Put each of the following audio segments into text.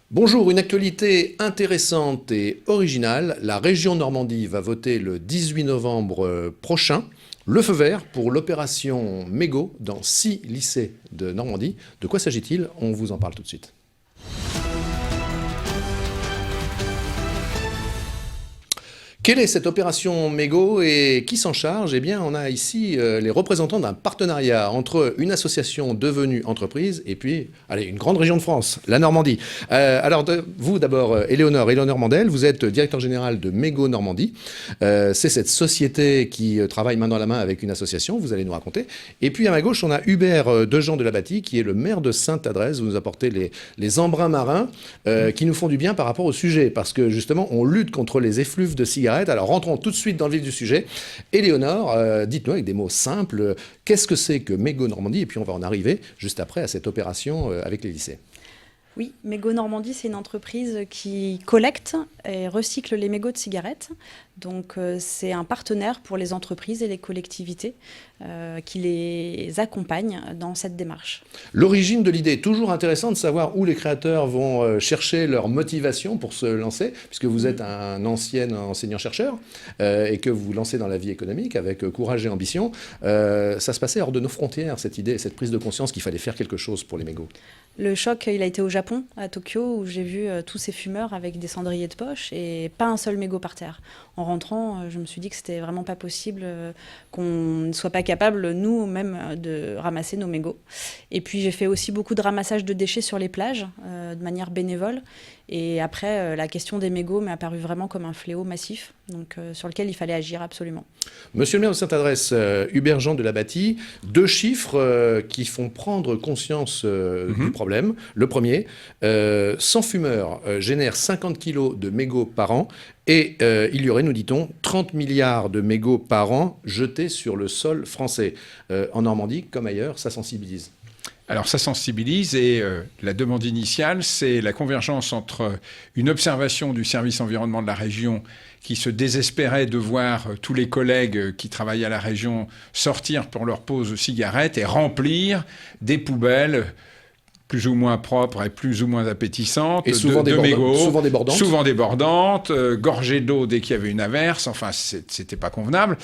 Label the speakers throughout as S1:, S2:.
S1: Bonjour, une actualité intéressante et originale. La région Normandie va voter le 18 novembre prochain le feu vert pour l'opération Mégot dans 6 lycées de Normandie. De quoi s'agit-il? On vous en parle tout de suite. Quelle est cette opération Mégot et qui s'en charge? Eh bien, on a ici les représentants d'un partenariat entre une association devenue entreprise et puis, allez, une grande région de France, la Normandie. Vous d'abord, Éléonore Mandel, vous êtes directeur général de Mégot Normandie. C'est cette société qui travaille main dans la main avec une association, vous allez nous raconter. Et puis à ma gauche, on a Hubert Dejean de la Bâtie, qui est le maire de Sainte-Adresse. Vous nous apportez les embruns marins qui nous font du bien par rapport au sujet, parce que justement, on lutte contre les effluves de cigarettes. Alors rentrons tout de suite dans le vif du sujet. Éléonore, dites-nous avec des mots simples, qu'est-ce que c'est que Mégot Normandie? Et puis on va en arriver juste après à cette opération avec les lycées.
S2: Oui, Mégot Normandie, c'est une entreprise qui collecte et recycle les mégots de cigarettes. Donc c'est un partenaire pour les entreprises et les collectivités qui les accompagnent dans cette démarche.
S1: L'origine de l'idée, toujours intéressant de savoir où les créateurs vont chercher leur motivation pour se lancer, puisque vous êtes un ancien enseignant-chercheur et que vous vous lancez dans la vie économique avec courage et ambition. Ça se passait hors de nos frontières, cette idée, cette prise de conscience qu'il fallait faire quelque chose pour les mégots.
S2: Le choc, il a été au Japon, à Tokyo, où j'ai vu tous ces fumeurs avec des cendriers de poche et pas un seul mégot par terre. En rentrant, je me suis dit que c'était vraiment pas possible qu'on ne soit pas capable, nous-mêmes, de ramasser nos mégots. Et puis j'ai fait aussi beaucoup de ramassage de déchets sur les plages, de manière bénévole. Et après, la question des mégots m'est apparue vraiment comme un fléau massif, donc sur lequel il fallait agir absolument.
S1: Monsieur le maire de Sainte-Adresse, Hubert Dejean de la Bâtie, 2 chiffres qui font prendre conscience du problème. Le premier, 100 fumeurs génèrent 50 kilos de mégots par an et il y aurait, nous dit-on, 30 milliards de mégots par an jetés sur le sol français. En Normandie, comme ailleurs, ça sensibilise.
S3: Alors ça sensibilise et la demande initiale, c'est la convergence entre une observation du service environnement de la région qui se désespérait de voir tous les collègues qui travaillent à la région sortir pour leur pause cigarette et remplir des poubelles plus ou moins propres et plus ou moins appétissantes,
S1: et souvent
S3: de mégots,
S1: souvent débordantes,
S3: gorgées d'eau dès qu'il y avait une averse, enfin c'était pas convenable.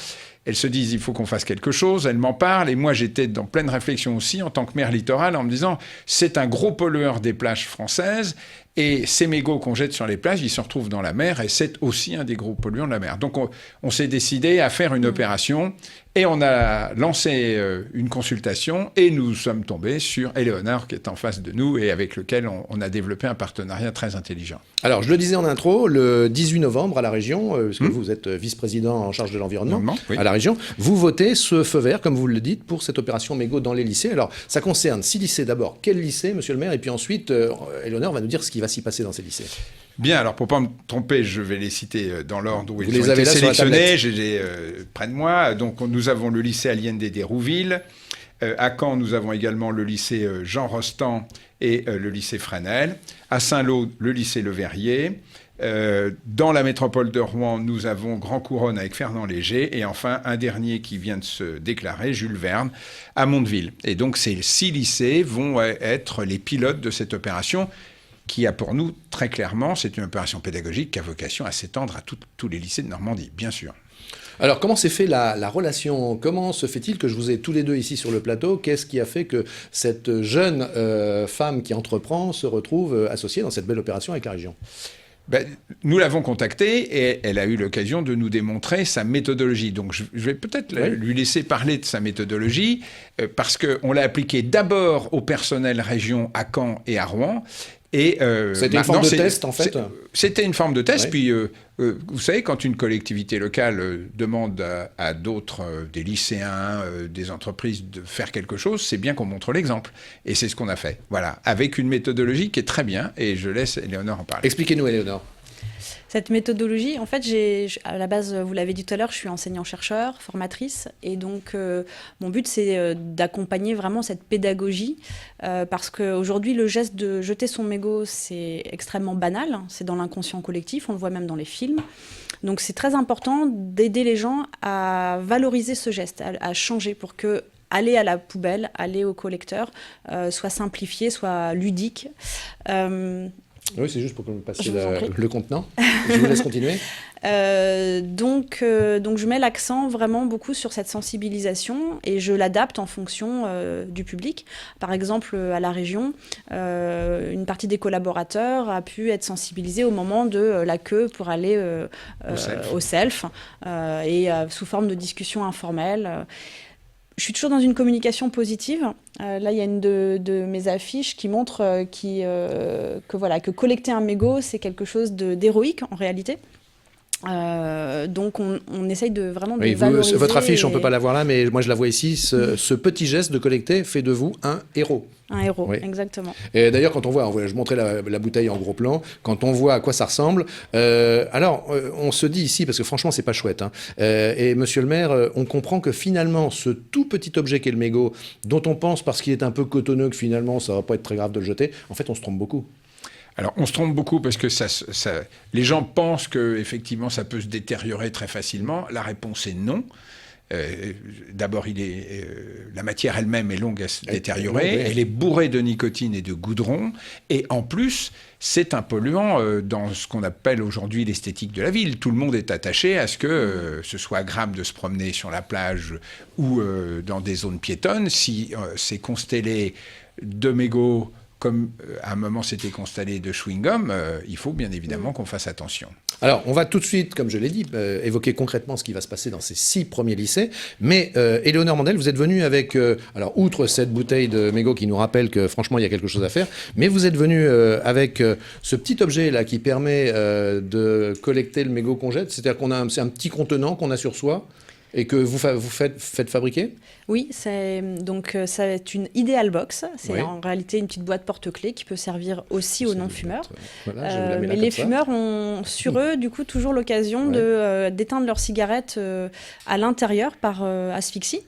S3: Elles se disent, il faut qu'on fasse quelque chose, elles m'en parlent, et moi j'étais dans pleine réflexion aussi en tant que maire littoral en me disant, c'est un gros pollueur des plages françaises, et ces mégots qu'on jette sur les plages, ils se retrouvent dans la mer, et c'est aussi un des gros polluants de la mer. Donc on s'est décidé à faire une opération, et on a lancé une consultation, et nous sommes tombés sur Éléonore, qui est en face de nous, et avec lequel on a développé un partenariat très intelligent.
S1: Alors, je le disais en intro, le 18 novembre à la région, parce que vous êtes vice-président en charge de l'environnement
S3: oui.
S1: à la région, vous votez ce feu vert, comme vous le dites, pour cette opération Mégot dans les lycées. Alors, ça concerne 6 lycées d'abord. Quel lycée, monsieur le maire? Et puis ensuite, Éléonore va nous dire ce qui va s'y passer dans ces lycées.
S3: Bien, alors pour ne pas me tromper, je vais les citer dans l'ordre où
S1: vous
S3: ils
S1: les
S3: ont
S1: avez
S3: été
S1: là
S3: sélectionnés. J'ai les près de moi. Donc nous avons le lycée Allende d'Hérouville. À Caen, nous avons également le lycée Jean Rostand et le lycée Fresnel. À Saint-Lô, le lycée Le Verrier. Dans la métropole de Rouen, nous avons Grand Couronne avec Fernand Léger. Et enfin, un dernier qui vient de se déclarer, Jules Verne, à Mondeville. Et donc ces 6 lycées vont être les pilotes de cette opération qui a pour nous, très clairement, c'est une opération pédagogique qui a vocation à s'étendre à tous les lycées de Normandie, bien sûr.
S1: Alors, comment s'est fait la relation? Comment se fait-il que je vous ai tous les deux ici sur le plateau? Qu'est-ce qui a fait que cette jeune femme qui entreprend se retrouve associée dans cette belle opération avec la région?
S3: Nous l'avons contactée et elle a eu l'occasion de nous démontrer sa méthodologie. Donc je vais peut-être lui laisser parler de sa méthodologie parce qu'on l'a appliquée d'abord au personnel région à Caen et à Rouen.
S1: C'était une forme de test, en fait.
S3: C'était une forme de test.
S1: Oui.
S3: Puis, vous savez, quand une collectivité locale demande à d'autres, des lycéens, des entreprises de faire quelque chose, c'est bien qu'on montre l'exemple. Et c'est ce qu'on a fait. Voilà, avec une méthodologie qui est très bien. Et je laisse Éléonore en parler.
S1: Expliquez-nous, Éléonore.
S2: Cette méthodologie, en fait, à la base, vous l'avez dit tout à l'heure, je suis enseignant-chercheur, formatrice, et donc mon but, c'est d'accompagner vraiment cette pédagogie, parce qu'aujourd'hui, le geste de jeter son mégot, c'est extrêmement banal, c'est dans l'inconscient collectif, on le voit même dans les films. Donc c'est très important d'aider les gens à valoriser ce geste, à changer pour que aller à la poubelle, aller au collecteur, soit simplifié, soit ludique.
S1: Oui, c'est juste pour que vous me passiez
S2: Je vous en prie.
S1: le contenant. Je vous laisse continuer.
S2: Donc je mets l'accent vraiment beaucoup sur cette sensibilisation et je l'adapte en fonction du public. Par exemple, à la région, une partie des collaborateurs a pu être sensibilisée au moment de la queue pour aller au self et sous forme de discussion informelle. Je suis toujours dans une communication positive. Là, il y a une de mes affiches qui montre que collecter un mégot, c'est quelque chose d'héroïque en réalité. Donc on essaye de vraiment de valoriser.
S1: Votre affiche, on ne peut pas la voir là, mais moi je la vois ici. Ce petit geste de collecter fait de vous un héros.
S2: Un héros,
S1: oui.
S2: Exactement.
S1: Et d'ailleurs, quand on voit, je montrais la bouteille en gros plan, quand on voit à quoi ça ressemble, on se dit ici, parce que franchement, c'est pas chouette, hein, et monsieur le maire, on comprend que finalement, ce tout petit objet qu'est le mégot, dont on pense parce qu'il est un peu cotonneux que finalement, ça va pas être très grave de le jeter, en fait, on se trompe beaucoup.
S3: Alors, on se trompe beaucoup parce que les gens pensent qu'effectivement, ça peut se détériorer très facilement. La réponse est non. D'abord, la matière elle-même est longue à se détériorer. Elle est bourrée de nicotine et de goudron. Et en plus, c'est un polluant dans ce qu'on appelle aujourd'hui l'esthétique de la ville. Tout le monde est attaché à ce que ce soit agréable de se promener sur la plage ou dans des zones piétonnes. Si c'est constellé de mégots, comme à un moment c'était constellé de chewing-gum, il faut bien évidemment qu'on fasse attention.
S1: Alors, on va tout de suite, comme je l'ai dit, évoquer concrètement ce qui va se passer dans ces 6 premiers lycées. Mais, Éléonore Mandel, vous êtes venue avec, alors, outre cette bouteille de mégot qui nous rappelle que, franchement, il y a quelque chose à faire, mais vous êtes venue avec ce petit objet-là qui permet de collecter le mégot qu'on jette. C'est-à-dire c'est un petit contenant qu'on a sur soi et que vous faites fabriquer ?
S2: Oui, ça va être une Ideal Box. C'est
S1: oui.
S2: En réalité une petite boîte porte-clés qui peut servir aussi aux non-fumeurs.
S1: Voilà,
S2: mais les fumeurs ont sur eux, du coup, toujours l'occasion d'éteindre leur cigarette à l'intérieur par asphyxie.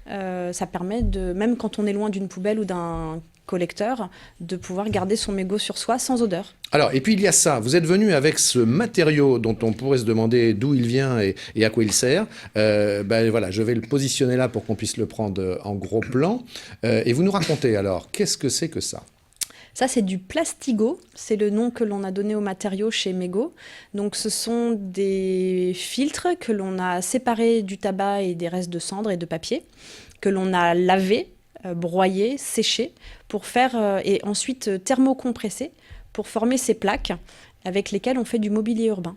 S2: Ça permet, même quand on est loin d'une poubelle ou d'un collecteur, de pouvoir garder son mégot sur soi sans odeur.
S1: Alors, et puis il y a ça, vous êtes venu avec ce matériau dont on pourrait se demander d'où il vient et à quoi il sert. Voilà, je vais le positionner là pour qu'on puisse le prendre en gros plan. Et vous nous racontez alors, qu'est-ce que c'est que ça ?
S2: Ça, c'est du Plastigo. C'est le nom que l'on a donné au matériau chez Mégot. Donc, ce sont des filtres que l'on a séparés du tabac et des restes de cendres et de papier, que l'on a lavés, broyés, séchés, pour faire et ensuite thermocompressés pour former ces plaques avec lesquelles on fait du mobilier urbain.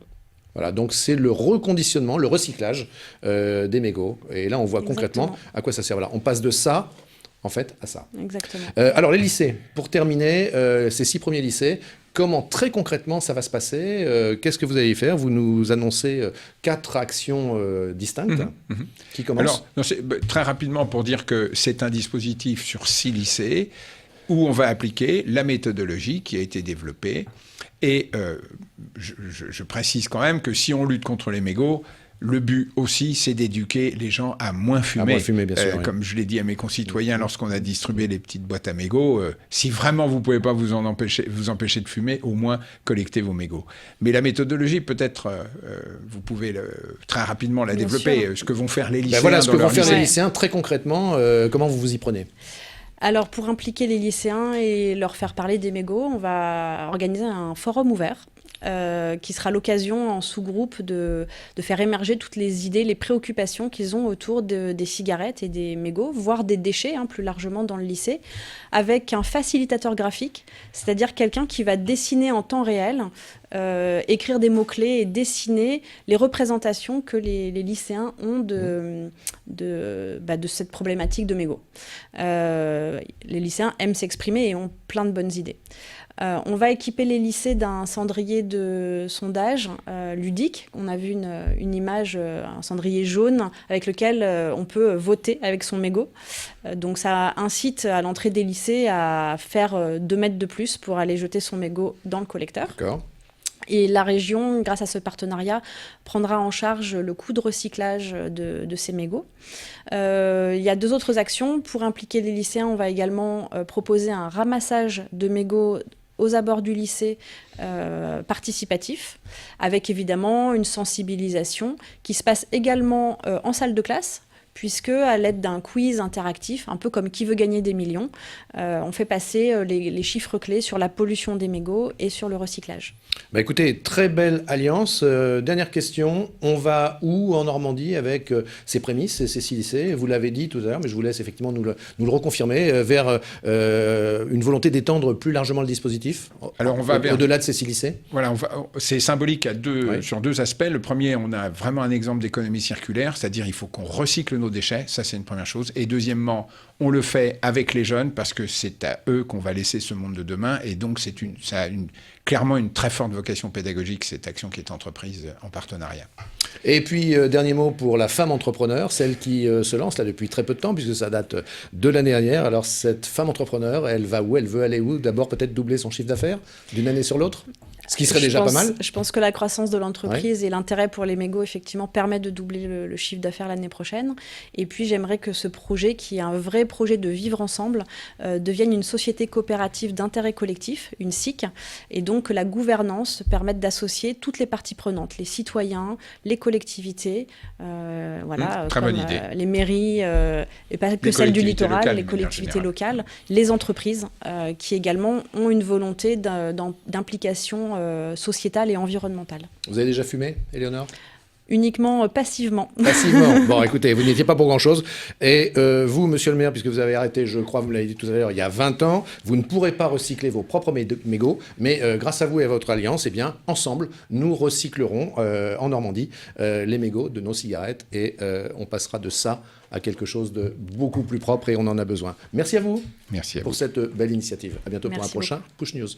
S1: Voilà, donc c'est le reconditionnement, le recyclage des mégots. Et là, on voit concrètement à quoi ça sert. Voilà, on passe de ça, en fait, à ça.
S2: Exactement.
S1: Alors, les lycées, pour terminer, ces 6 premiers lycées, comment très concrètement ça va se passer ? Qu'est-ce que vous allez faire ? Vous nous annoncez 4 actions distinctes. Qui commencent ?
S3: Alors, très rapidement pour dire que c'est un dispositif sur 6 lycées où on va appliquer la méthodologie qui a été développée. Et je précise quand même que si on lutte contre les mégots, le but aussi, c'est d'éduquer les gens à moins fumer. À
S1: moins fumer, bien sûr.
S3: Comme je l'ai dit à mes concitoyens lorsqu'on a distribué les petites boîtes à mégots, si vraiment vous ne pouvez pas vous empêcher de fumer, au moins collectez vos mégots. Mais la méthodologie, peut-être, vous pouvez très rapidement la développer. Ce que vont faire les lycéens.
S1: Voilà ce que vont faire les lycéens, très concrètement. Comment vous vous y prenez ?
S2: Alors, pour impliquer les lycéens et leur faire parler des mégots, on va organiser un forum ouvert qui sera l'occasion en sous-groupe de faire émerger toutes les idées, les préoccupations qu'ils ont autour des cigarettes et des mégots, voire des déchets plus largement dans le lycée, avec un facilitateur graphique, c'est-à-dire quelqu'un qui va dessiner en temps réel, écrire des mots-clés et dessiner les représentations que les lycéens ont de cette problématique de mégots. Les lycéens aiment s'exprimer et ont plein de bonnes idées. On va équiper les lycées d'un cendrier de sondage ludique. On a vu une image, un cendrier jaune avec lequel on peut voter avec son mégot. Donc ça incite à l'entrée des lycées à faire 2 mètres de plus pour aller jeter son mégot dans le collecteur.
S1: D'accord.
S2: Et la région, grâce à ce partenariat, prendra en charge le coût de recyclage de ces mégots. Il y a 2 autres actions. Pour impliquer les lycéens, on va également proposer un ramassage de mégots aux abords du lycée participatif, avec évidemment une sensibilisation qui se passe également en salle de classe, puisque à l'aide d'un quiz interactif, un peu comme Qui veut gagner des millions, on fait passer les chiffres clés sur la pollution des mégots et sur le recyclage.
S1: Bah écoutez, très belle alliance. Dernière question, on va où en Normandie avec ces prémices et ces 6 lycées? Vous l'avez dit tout à l'heure, mais je vous laisse effectivement nous le reconfirmer, vers une volonté d'étendre plus largement le dispositif.
S3: Alors on va
S1: au-delà de ces 6 lycées.
S3: Voilà, c'est symbolique sur 2 aspects. Le premier, on a vraiment un exemple d'économie circulaire, c'est-à-dire il faut qu'on recycle nos déchets, ça c'est une première chose. Et deuxièmement, on le fait avec les jeunes parce que c'est à eux qu'on va laisser ce monde de demain. Et donc ça a clairement une très forte vocation pédagogique, cette action qui est entreprise en partenariat.
S1: Et puis, dernier mot pour la femme entrepreneur, celle qui se lance là depuis très peu de temps, puisque ça date de l'année dernière. Alors, cette femme entrepreneur, elle va où? Elle veut aller où? D'abord, peut-être doubler son chiffre d'affaires d'une année sur l'autre? Ce qui serait déjà pas mal.
S2: Je pense que la croissance de l'entreprise et l'intérêt pour les mégots, effectivement, permettent de doubler le chiffre d'affaires l'année prochaine. Et puis, j'aimerais que ce projet, qui est un vrai projet de vivre ensemble, devienne une société coopérative d'intérêt collectif, une SIC, et donc que la gouvernance permette d'associer toutes les parties prenantes, les citoyens, les collectivités,
S3: très bonne idée.
S2: Les mairies, et pas que celles du littoral, les collectivités locales, les entreprises, qui également ont une volonté d'implication sociétale et environnementale.
S1: Vous avez déjà fumé, Éléonore?
S2: Uniquement passivement.
S1: Passivement. Bon, écoutez, vous n'étiez pas pour grand-chose. Et vous, monsieur le maire, puisque vous avez arrêté, je crois, vous l'avez dit tout à l'heure, il y a 20 ans, vous ne pourrez pas recycler vos propres mégots, mais grâce à vous et à votre alliance, eh bien, ensemble, nous recyclerons en Normandie les mégots de nos cigarettes et on passera de ça à quelque chose de beaucoup plus propre et on en a besoin. Merci à vous.
S3: Merci à vous.
S1: Pour cette belle initiative. À bientôt pour un
S2: Merci
S1: prochain
S2: beaucoup.
S1: Push News.